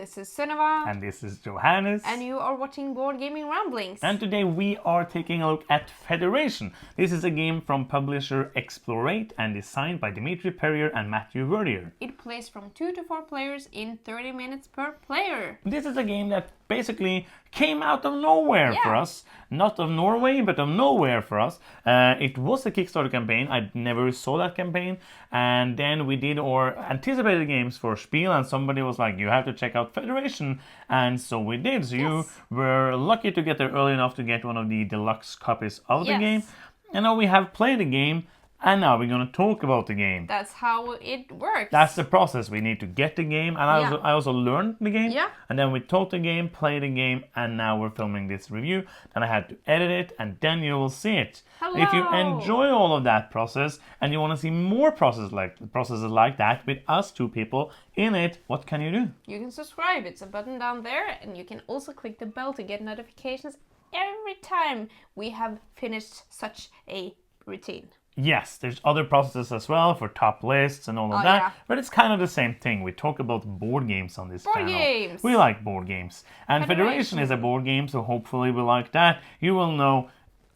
This is Sunniva. And this is Johannes. And you are watching Board Gaming Ramblings. And today we are taking a look at Federation. This is a game from publisher Explorate and designed by Dimitri Perrier and Matthew Verdier. It plays from 2 to 4 players in 30 minutes per player. This is a game that basically came out of nowhere for us. Not of Norway, but of nowhere for us. It was a Kickstarter campaign. I never saw that campaign. And then we did our anticipated games for Spiel, and somebody was like, you have to check out Federation. And so we did. So you were lucky to get there early enough to get one of the deluxe copies of the game. And now we have played the game. And now we're going to talk about the game. That's how it works. That's the process. We need to get the game. And I also learned the game. Yeah. And then we taught the game, played the game, and now we're filming this review. Then I had to edit it, and then you will see it. Hello. If you enjoy all of that process, and you want to see more processes like that with us two people in it, what can you do? You can subscribe. It's a button down there. And you can also click the bell to get notifications every time we have finished such a routine. Yes, there's other processes as well for top lists and all of that, but it's kind of the same thing. We talk about board games on this channel. Board games! We like board games. And Federation is a board game, so hopefully we like that. You will know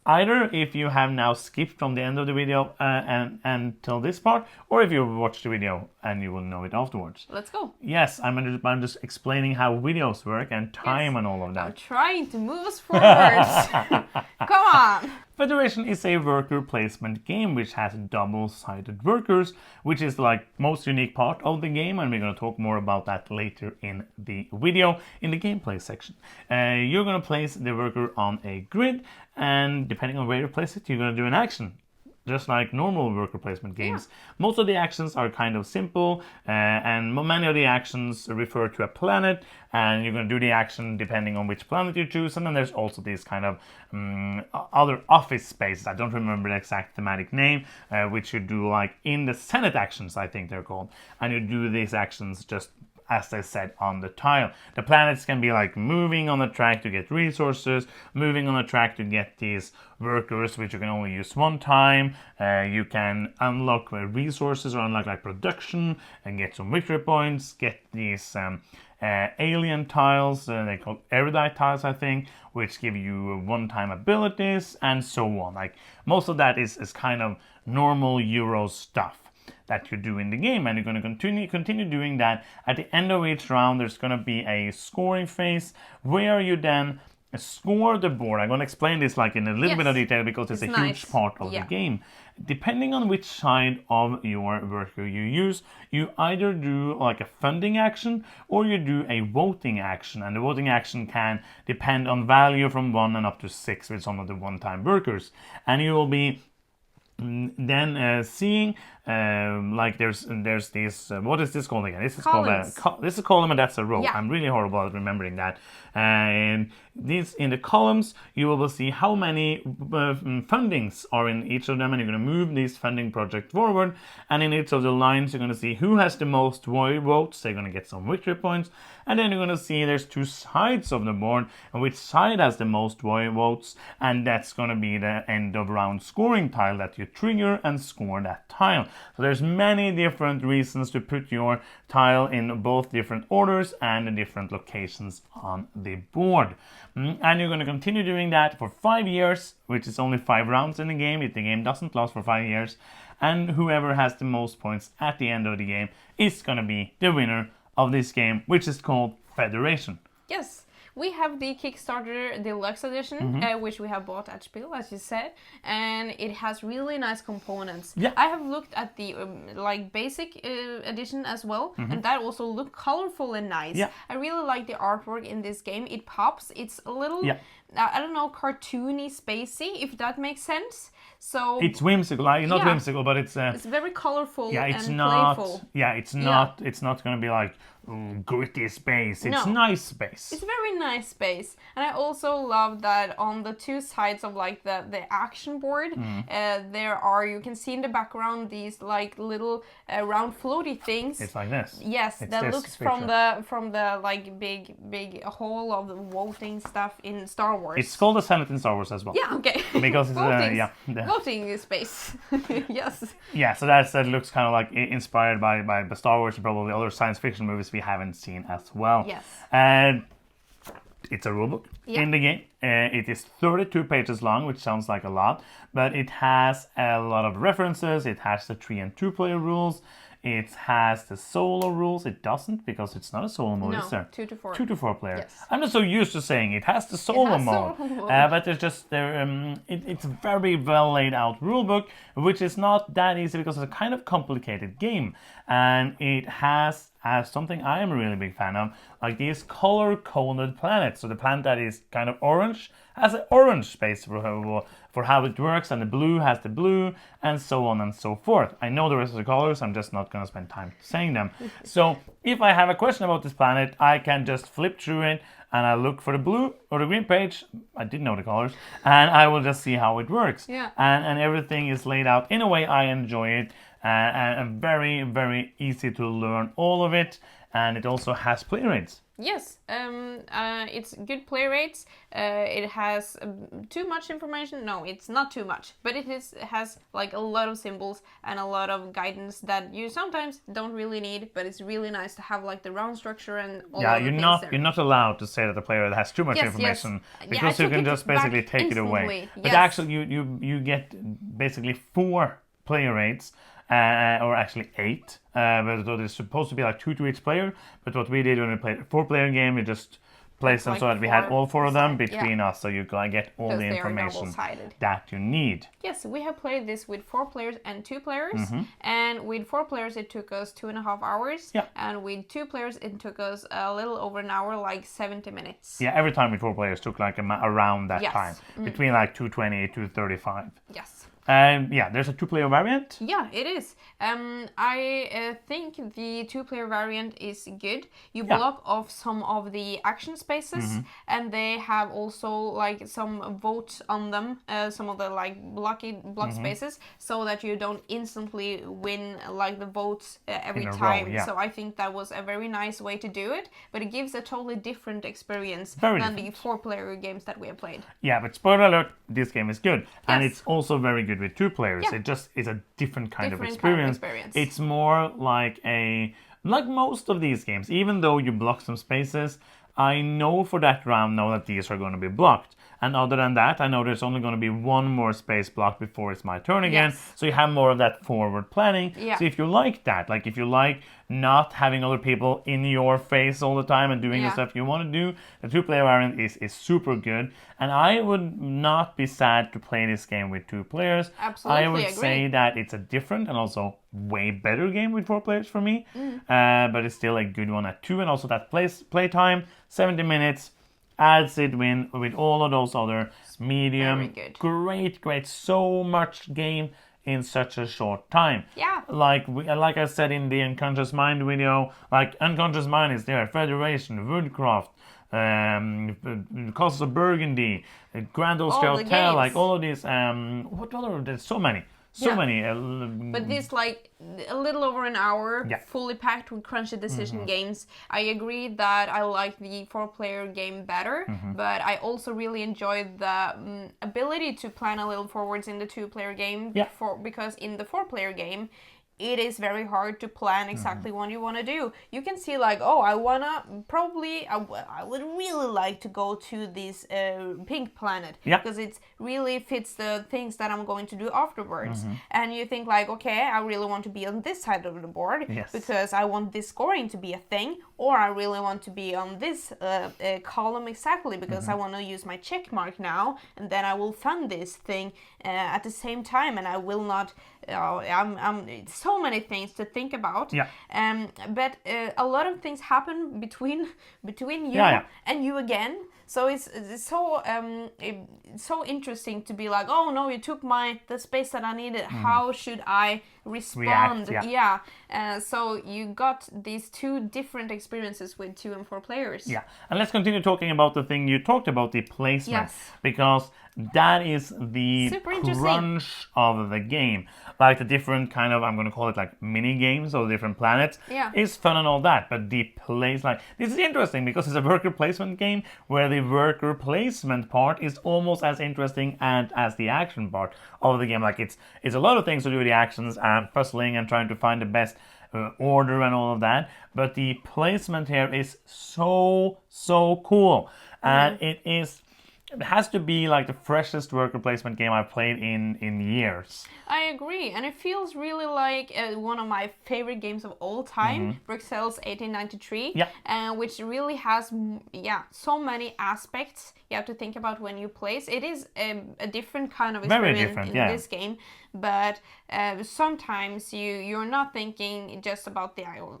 either if you have now skipped from the end of the video and until this part, or if you watched the video and you will know it afterwards. Let's go. Yes, I'm just explaining how videos work and time and all of that. I'm trying to move us forward. Come on. Federation is a worker placement game which has double-sided workers, which is like most unique part of the game, and we're going to talk more about that later in the video in the gameplay section. You're going to place the worker on a grid, and depending on where you place it, you're going to do an action. Just like normal worker placement games. Most of the actions are kind of simple, and many of the actions refer to a planet, and you're going to do the action depending on which planet you choose. And then there's also these kind of other office spaces. I don't remember the exact thematic name, which you do like in the Senate actions, I think they're called. And you do these actions just as I said on the tile. The planets can be like moving on the track to get resources, moving on the track to get these workers, which you can only use one time. You can unlock resources or unlock like production and get some victory points, get these alien tiles, they're called erudite tiles, I think, which give you one-time abilities and so on. Like most of that is kind of normal Euro stuff that you do in the game, and you're going to continue doing that. At the end of each round, there's going to be a scoring phase where you then score the board. I'm going to explain this like in a little bit of detail because it's a huge part of the game. Depending on which side of your worker you use, you either do like a funding action or you do a voting action, and the voting action can depend on value from 1 and up to 6 with some of the one-time workers, and you will be then seeing like there's these what is this called again? This is columns. Called this is a column and that's a row. I'm really horrible at remembering that. And these in the columns you will see how many fundings are in each of them, and you're going to move this funding project forward. And in each of the lines you're going to see who has the most votes. They're going to get some victory points, and then you're going to see there's two sides of the board and which side has the most votes, and that's going to be the end of round scoring tile that you trigger and score that tile. So there's many different reasons to put your tile in both different orders and different locations on the board. And you're going to continue doing that for 5 years, which is only 5 rounds in the game. If the game doesn't last for 5 years, and whoever has the most points at the end of the game is going to be the winner of this game, which is called Federation. Yes. We have the Kickstarter Deluxe Edition, which we have bought at Spiel, as you said, and it has really nice components. I have looked at the like basic edition as well, and that also looked colorful and nice. I really like the artwork in this game. It pops. It's a little, I don't know, cartoony, spacey, if that makes sense. So it's whimsical, not whimsical, but it's very colorful it's and not, playful. It's not going to be like gritty space. It's nice space. It's very nice space. And I also love that on the two sides of like the action board, there are, you can see in the background these like little round floaty things. It's like this. Yes, that looks from the like big hall of the voting stuff in Star Wars. It's called the Senate in Star Wars as well. Yeah, okay. Because it's voting space. Yes. Yeah, so that looks kind of like inspired by the Star Wars and probably other science fiction movies we haven't seen as well. Yes. And it's a rulebook in the game. It is 32 pages long, which sounds like a lot, but it has a lot of references. It has the 3 and 2 player rules. It has the solo rules. It doesn't, because it's not a solo mode, is there? 2 to 4. 2 to 4 player. Yes. I'm not so used to saying it has the solo mode. But there's just it's a very well laid out rulebook, which is not that easy because it's a kind of complicated game, and it has something I am a really big fan of, like these color-coded planets. So the planet that is kind of orange has an orange space for how it works, and the blue has the blue, and so on and so forth. I know the rest of the colors, I'm just not going to spend time saying them. So if I have a question about this planet, I can just flip through it, and I look for the blue or the green page. I didn't know the colors, and I will just see how it works. Yeah. And everything is laid out in a way I enjoy it, and very, very easy to learn all of it. And it also has play rates. Yes, it's good play rates. It has too much information. No, it's not too much, but it has like a lot of symbols and a lot of guidance that you sometimes don't really need. But it's really nice to have like the round structure and all of the things there. You're not allowed to say that the player has too much information, because you can just basically take it away. Yes. But actually, you get basically 4 player rates. Or actually 8, but it's supposed to be like 2 to each player. But what we did when we played a 4-player game, we just placed them so that we had all 4 of them between us, so you can get all the information that you need. Yes, we have played this with 4 players and 2 players, and with 4 players it took us 2.5 hours, and with 2 players it took us a little over an hour, like 70 minutes. Yeah, every time with 4 players took like around that time, between like 220 to 35. Yes. There's a 2-player variant. Yeah, it is. I think the 2-player variant is good. You block off some of the action spaces, and they have also like some votes on them, some of the like block spaces, so that you don't instantly win like the votes every time. So I think that was a very nice way to do it, but it gives a totally different experience than the 4-player games that we have played. Yeah, but spoiler alert, this game is good, and it's also very good with 2 players. It just is a different kind of experience. It's more like most of these games, even though you block some spaces, I know for that round now that these are going to be blocked. And other than that, I know there's only going to be 1 more space blocked before it's my turn again. So you have more of that forward planning. So if you like that, like if you like not having other people in your face all the time and doing the stuff you want to do, the 2-player variant is super good. And I would not be sad to play this game with 2 players. Absolutely, I would say that it's a different and also way better game with 4 players for me. But it's still a good one at 2. And also that playtime, 70 minutes. Adds it with all of those other medium, great, so much game in such a short time. Yeah. Like I said in the Unconscious Mind video, like Unconscious Mind is there, Federation, Woodcraft, Castle of Burgundy, Grand Austria Hotel, like all of these. What other? There's so many. So many. But this like a little over an hour, fully packed with crunchy decision games. I agree that I like the 4-player game better, but I also really enjoyed the ability to plan a little forwards in the 2-player game. Because in the 4-player game, it is very hard to plan exactly what you want to do. You can see like, oh, I would really like to go to this pink planet because it really fits the things that I'm going to do afterwards. And you think like, okay, I really want to be on this side of the board because I want this scoring to be a thing, or I really want to be on this column exactly because I want to use my check mark now, and then I will fund this thing at the same time, and I will not. So many things to think about. But a lot of things happen between you and you again. So it's so interesting to be like, oh no, you took the space that I needed. How should I respond? So you got these 2 different experiences with 2 and 4 players. And let's continue talking about the thing you talked about, the placement, because that is the crunch of the game. Like the different kind of, I'm going to call it like mini games of different planets, is fun and all that. But the place, like, this is interesting because it's a worker placement game where the worker placement part is almost as interesting as the action part of the game. Like it's a lot of things to do with the actions and puzzling and trying to find the best order and all of that. But the placement here is so cool, and it has to be like the freshest worker placement game I've played in years. I agree, and it feels really like one of my favorite games of all time, Bruxelles 1893, which really has so many aspects you have to think about when you place. It is a different kind of experiment in this game, but sometimes you're not thinking just about the action.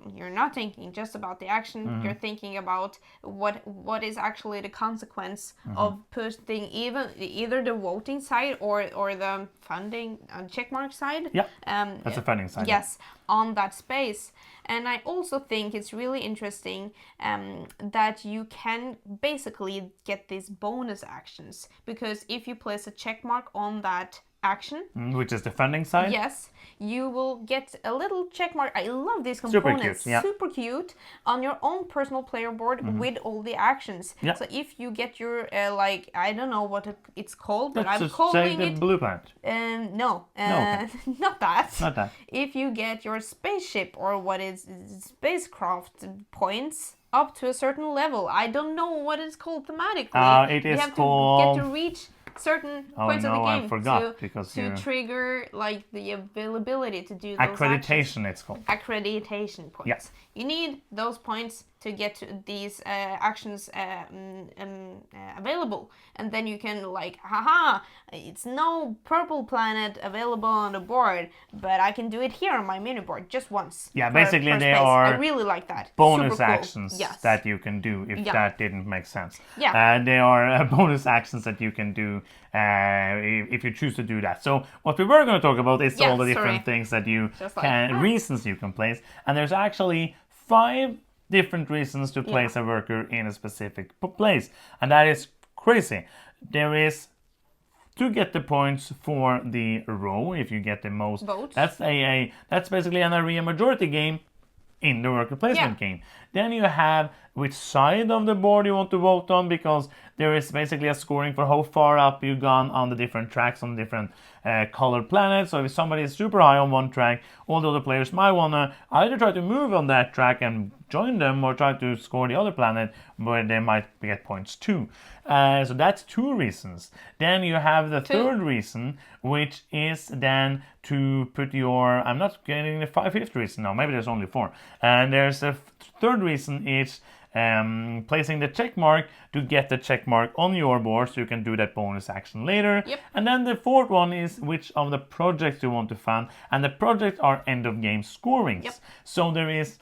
You're thinking about what is actually the consequence of putting either the voting side or the funding checkmark side. That's the funding side. Yes, on that space. And I also think it's really interesting that you can basically get these bonus actions, because if you place a checkmark on that action, which is the funding side, yes, you will get a little check mark. I love these components. Super cute on your own personal player board with all the actions. So if you get your I don't know what it's called, but I'm calling it blue planet. No, okay. not that. Not that. If you get your spaceship or what is spacecraft points up to a certain level, I don't know what it's called thematically. It is called. You have to get to reach certain points of the game I forgot, to trigger like the availability to do those accreditation. Actions. It's called accreditation points. Yes. You need those points to get to these actions available, and then you can it's no purple planet available on the board, but I can do it here on my mini board just once. Basically they are. I really like that. Bonus Super cool. actions that you can do if that didn't make sense. They are bonus actions that you can do if you choose to do that. So what we were going to talk about is all the different things that you reasons you can place, and there's actually 5 different reasons to place a worker in a specific place, and that is crazy. There is to get the points for the row. If you get the most votes, that's basically an area majority game in the worker placement game. Then you have which side of the board you want to vote on, because there is basically a scoring for how far up you've gone on the different tracks on different colored planets. So if somebody is super high on one track, all the other players might want to either try to move on that track and join them, or try to score the other planet where they might get points too. So that's 2 reasons. Then you have the third reason, which is then to put your, I'm not getting the 5th reason now, maybe there's only 4. And there's a third reason is placing the check mark to get the check mark on your board, so you can do that bonus action later. And then the 4th one is which of the projects you want to fund, and the projects are end of game scorings. So there is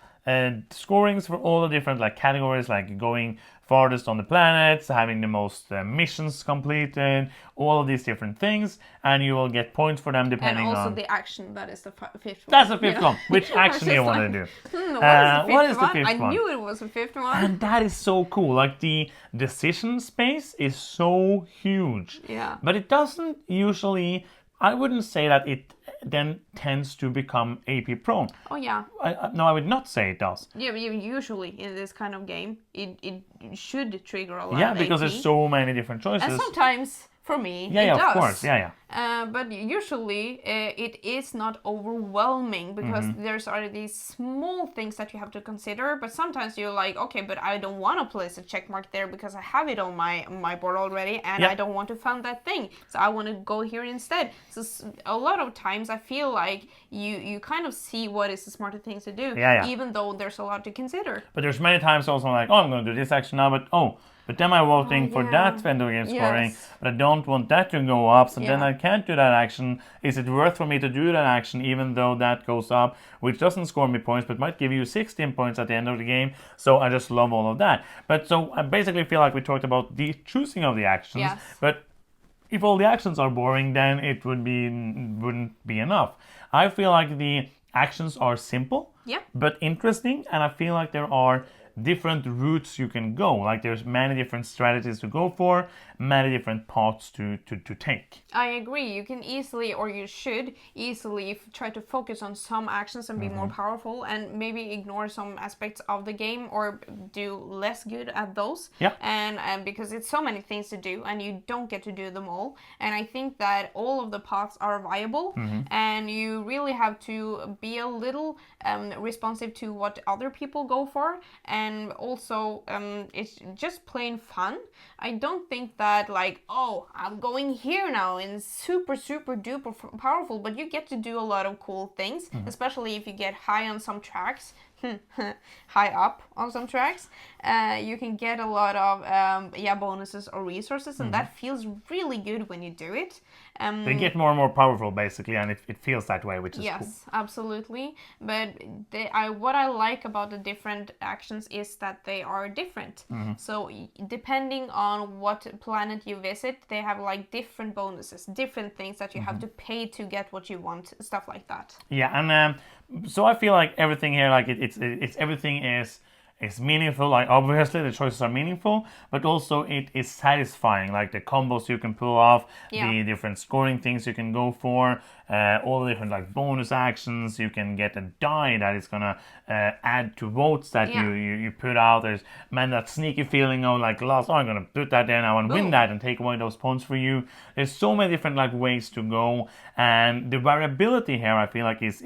scorings for all the different categories, like going farthest on the planets, having the most missions completed, all of these different things, and you will get points for them depending on... And also the action, that is the 5th one. That's the 5th one. Which action do you want to do? What is the 5th one? I knew it was the 5th one. And that is so cool. Like, the decision space is so huge. But it doesn't usually... I wouldn't say that it then tends to become AP prone. No, I would not say it does. Usually in this kind of game, it should trigger a lot of because AP. There's so many different choices. And sometimes, for me, it does. Of course, but usually it is not overwhelming, because there's already these small things that you have to consider. But sometimes you're like, okay, but I don't want to place a check mark there because I have it on my board already, and I don't want to fund that thing, so I want to go here instead. So a lot of times I feel like you kind of see what is the smarter things to do, even though there's a lot to consider. But there's many times also like, I'm going to do this action now, but then I'm voting for that end of game scoring, but I don't want that to go up, so then I can't do that action. Is it worth for me to do that action even though that goes up, which doesn't score me points but might give you 16 points at the end of the game? So I just love all of that. But so I basically feel like we talked about the choosing of the actions, but if all the actions are boring, then it wouldn't be enough. I feel like the actions are simple but interesting, and I feel like there are different routes you can go. Like there's many different strategies to go for, many different paths to take. I agree. You can easily, or you should easily, try to focus on some actions and be more powerful, and maybe ignore some aspects of the game or do less good at those. Yeah. And because it's so many things to do and you don't get to do them all. And I think that all of the paths are viable, and you really have to be a little responsive to what other people go for, and also it's just plain fun. I don't think that like, oh, I'm going here now and super duper powerful, but you get to do a lot of cool things, especially if you get high on some tracks. High up on some tracks, you can get a lot of bonuses or resources, and that feels really good when you do it. They get more and more powerful, basically, and it feels that way, which is cool. Yes, absolutely. But what I like about the different actions is that they are different. So depending on what planet you visit, they have like different bonuses, different things that you have to pay to get what you want, stuff like that. Yeah, and so I feel like everything here, like it's everything is meaningful. Like obviously the choices are meaningful, but also it is satisfying. Like the combos you can pull off, the different scoring things you can go for, all the different like bonus actions. You can get a die that is gonna add to votes that you put out. There's that sneaky feeling of like I'm gonna put that there now and win that and take away those points for you. There's so many different like ways to go, and the variability here I feel like is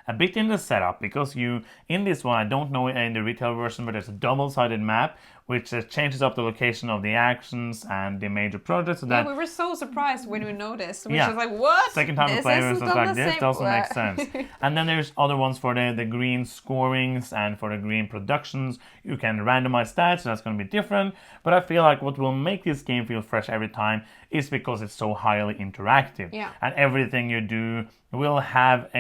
a bit in the setup, because in this one, I don't know in the retail version, but there's a double-sided map which changes up the location of the actions and the major projects. So that we were so surprised when we noticed. We was like, what? Second time we play, it was like, this doesn't make sense. And then there's other ones for the green scorings and for the green productions. You can randomize that, so that's going to be different. But I feel like what will make this game feel fresh every time is because it's so highly interactive. Yeah. And everything you do will have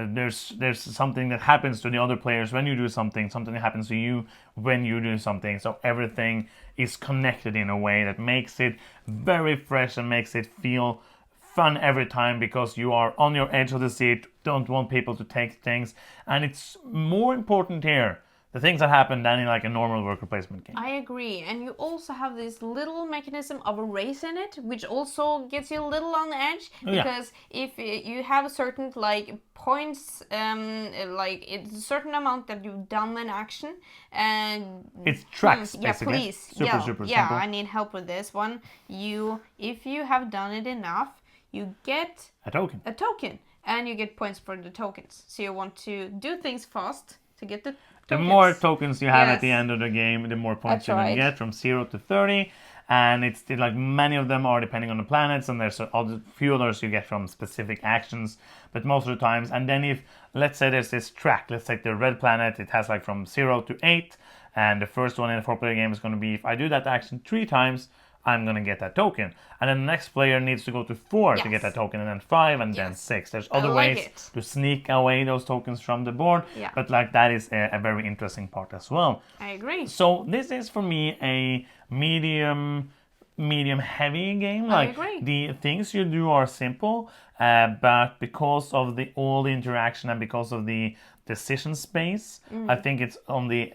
there's something that happens to the other players when you do something that happens to you when you do something. So everything is connected in a way that makes it very fresh and makes it feel fun every time, because you are on your edge of the seat, don't want people to take things. And it's more important here, the things that happen, than in like a normal worker placement game. I agree, and you also have this little mechanism of a race in it, which also gets you a little on the edge, because if you have a certain like points, like it's a certain amount that you've done an action, and it's tracks basically. Yeah, please, super yeah, simple. I need help with this one. If you have done it enough, you get a token, and you get points for the tokens. So you want to do things fast to get the tokens. The more tokens you have at the end of the game, the more points you can get, from 0 to 30. And it's like many of them are depending on the planets, and there's a few others you get from specific actions, but most of the times. And then if, let's say there's this track, let's take the red planet, it has like from 0 to 8, and the first one in a 4-player game is going to be, if I do that action 3 times, I'm going to get that token. And then the next player needs to go to 4 to get that token, and then 5, and then 6. There's other ways to sneak away those tokens from the board, but like that is a very interesting part as well. I agree. So this is for me a medium heavy game. Like the things you do are simple, but because of all the interaction and because of the decision space, I think it's on the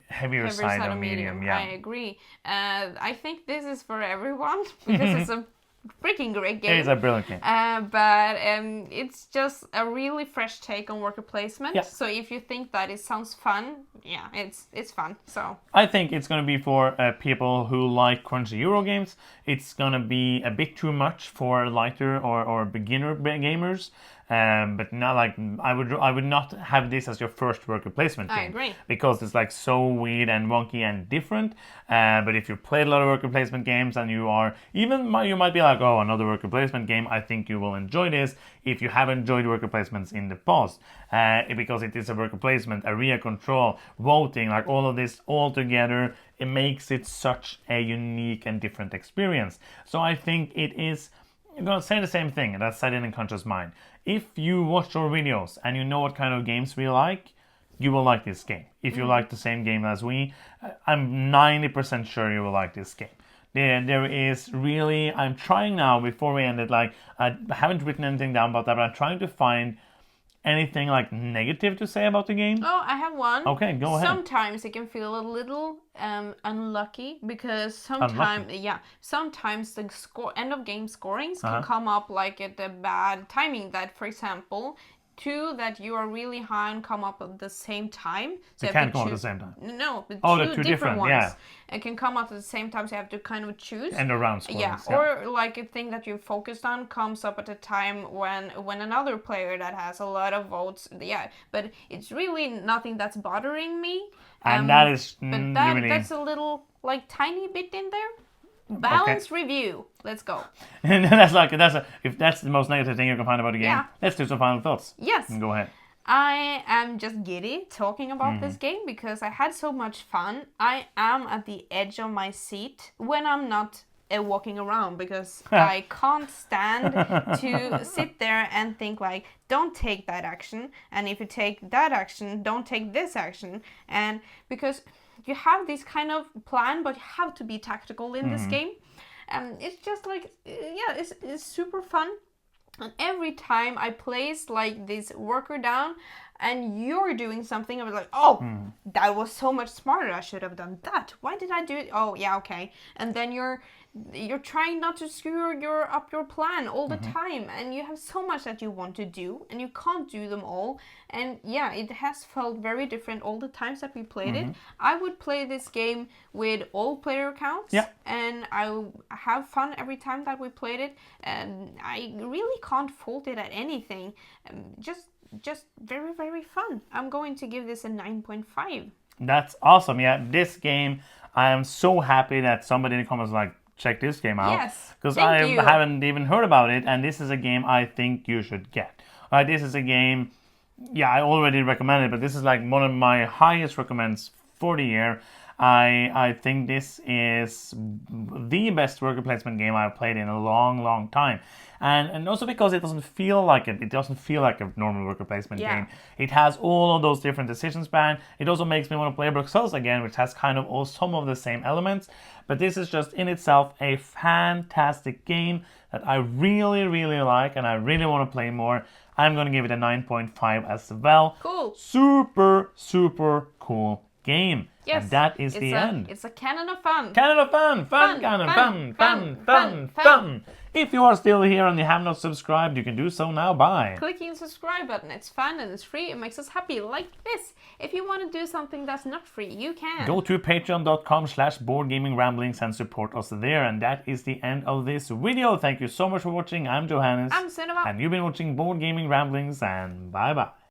heavier side of medium. Yeah, I agree. I think this is for everyone, because it's a freaking great game. It is a brilliant game. But it's just a really fresh take on worker placement. Yeah. So if you think that it sounds fun, it's fun. So I think it's going to be for people who like crunchy Euro games. It's going to be a bit too much for lighter or beginner gamers. But not like I would not have this as your first worker placement game. I agree. Because it's like so weird and wonky and different. But if you played a lot of worker placement games and you might be like, oh, another worker placement game, I think you will enjoy this if you have enjoyed worker placements in the past. Because it is a worker placement, area control, voting, like all of this all together, it makes it such a unique and different experience. So I think it is, I'm going to say the same thing, and that's said in Unconscious Mind. If you watch our videos and you know what kind of games we like, you will like this game. If you like the same game as we, I'm 90% sure you will like this game. There is really, I'm trying now, before we end it, like, I haven't written anything down about that, but I'm trying to find anything like negative to say about the game? Oh, I have one. Okay, go ahead. Sometimes it can feel a little unlucky because sometimes the end of game scorings can come up like at the bad timing. That, for example, two that you are really high and come up at the same time. So they can't come at the same time. No, but they're two different ones. Yeah. It can come up at the same time, so you have to kind of choose. End of round scorings. Yeah, or like a thing that you focused on comes up at a time when another player that has a lot of votes. Yeah, but it's really nothing that's bothering me. And that is but that's a little like tiny bit in there. Balance review. Let's go. And if that's the most negative thing you can find about the game, let's do some final thoughts. Yes. Go ahead. I am just giddy talking about this game because I had so much fun. I am at the edge of my seat when I'm not walking around because I can't stand to sit there and think like, don't take that action, and if you take that action, don't take this action, and because you have this kind of plan, but you have to be tactical in this game. It's just like, it's super fun. And every time I place like this worker down and you're doing something, I was like, that was so much smarter. I should have done that. Why did I do it? Oh, yeah, okay. And then you're trying not to screw up your plan all the time, and you have so much that you want to do and you can't do them all. And yeah, it has felt very different all the times that we played it. I would play this game with all player accounts, and I have fun every time that we played it, and I really can't fault it at anything. Just very, very fun. I'm going to give this a 9.5. That's awesome. Yeah, this game, I am so happy that somebody in the comments like, check this game out. Yes, because I haven't even heard about it, and this is a game I think you should get. This is a game, I already recommend it, but this is like one of my highest recommends for the year. I think this is the best worker placement game I've played in a long, long time. And also because it doesn't feel like it doesn't feel like a normal worker placement game. It has all of those different decision span. It also makes me want to play Bruxelles again, which has kind of all some of the same elements. But this is just in itself a fantastic game that I really, really like, and I really want to play more. I'm going to give it a 9.5 as well. Cool. Super, super cool game. Yes. And that is the end. It's a cannon of fun. Cannon of fun. Fun. If you are still here and you have not subscribed, you can do so now by clicking the subscribe button. It's fun and it's free. It makes us happy like this. If you want to do something that's not free, you can. Go to patreon.com/boardgamingramblings and support us there. And that is the end of this video. Thank you so much for watching. I'm Johannes. I'm Sunniva. And you've been watching Board Gaming Ramblings, and bye-bye.